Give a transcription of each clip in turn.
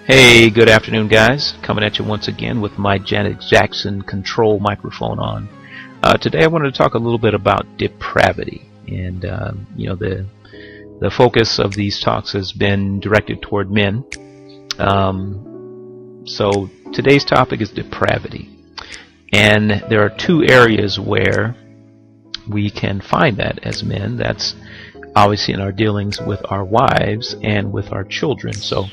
Hey, good afternoon, guys. Coming at you once again with my Janet Jackson control microphone on. Today I wanted to talk a little bit about depravity. And, the focus of these talks has been directed toward men. So today's topic is depravity. And there are two areas where we can find that as men. That's obviously in our dealings with our wives and with our children. So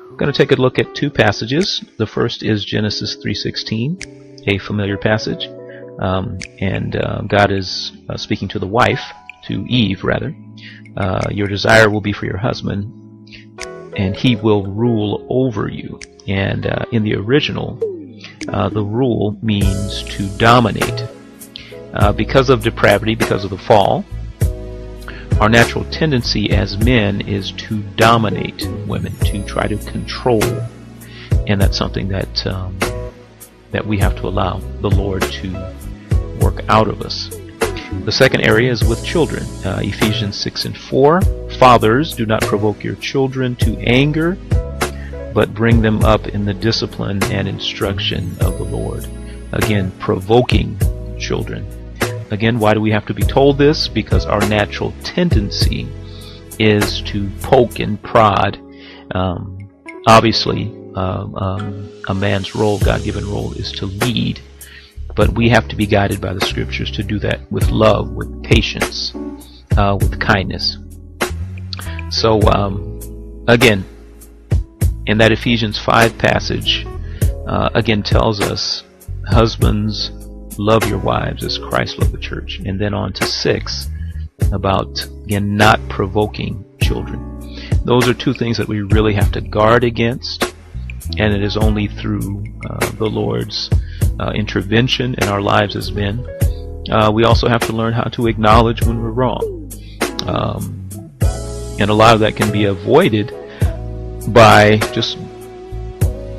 I'm going to take a look at two passages. The first is Genesis 3:16, a familiar passage. God is speaking to the wife, to Eve rather. Your desire will be for your husband, and he will rule over you. And in the original, the rule means to dominate. Because of depravity, because of the fall, our natural tendency as men is to dominate women, to try to control, and that's something that we have to allow the Lord to work out of us. The second area is with children. Ephesians 6:4. Fathers, do not provoke your children to anger, but bring them up in the discipline and instruction of the Lord. Again, provoking children. Again, why do we have to be told this? Because our natural tendency is to poke and prod. Obviously, a man's role, God-given role, is to lead. But we have to be guided by the Scriptures to do that with love, with patience, with kindness. So, again, in that Ephesians 5 passage, again tells us, husbands, love your wives as Christ loved the church. And then on to 6 about, again, not provoking children. Those are two things that we really have to guard against, and it is only through the Lord's intervention in our lives as men. We also have to learn how to acknowledge when we're wrong. And a lot of that can be avoided by just,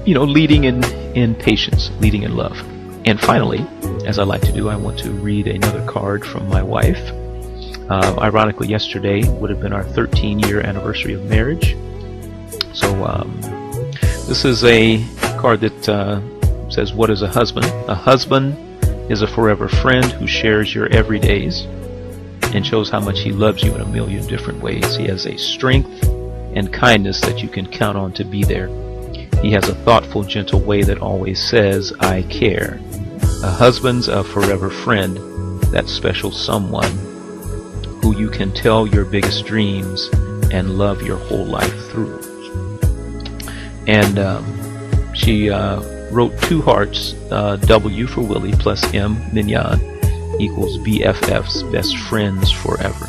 leading in patience, leading in love. And finally, as I like to do, I want to read another card from my wife. Ironically, yesterday would have been our 13-year anniversary of marriage. So this is a card that says, what is a husband? A husband is a forever friend who shares your everydays and shows how much he loves you in a million different ways. He has a strength and kindness that you can count on to be there. He has a thoughtful, gentle way that always says, I care. A husband's a forever friend, that special someone who you can tell your biggest dreams and love your whole life through. And she wrote 2 hearts, W for Willie plus M, Mignon, equals BFFs, best friends forever.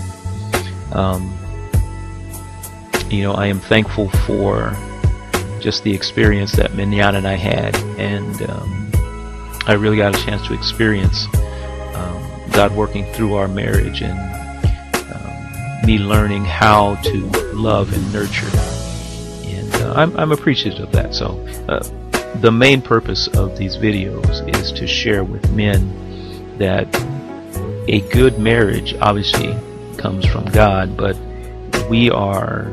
I am thankful for just the experience that Mignon and I had, and I really got a chance to experience God working through our marriage and me learning how to love and nurture. And I'm appreciative of that. So the main purpose of these videos is to share with men that a good marriage obviously comes from God, but we are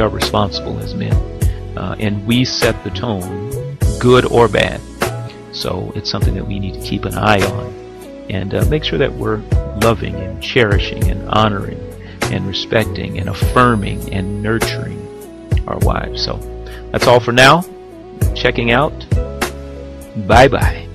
responsible as men, and we set the tone, good or bad. So it's something that we need to keep an eye on and make sure that we're loving and cherishing and honoring and respecting and affirming and nurturing our wives. So that's all for now. Checking out. Bye-bye.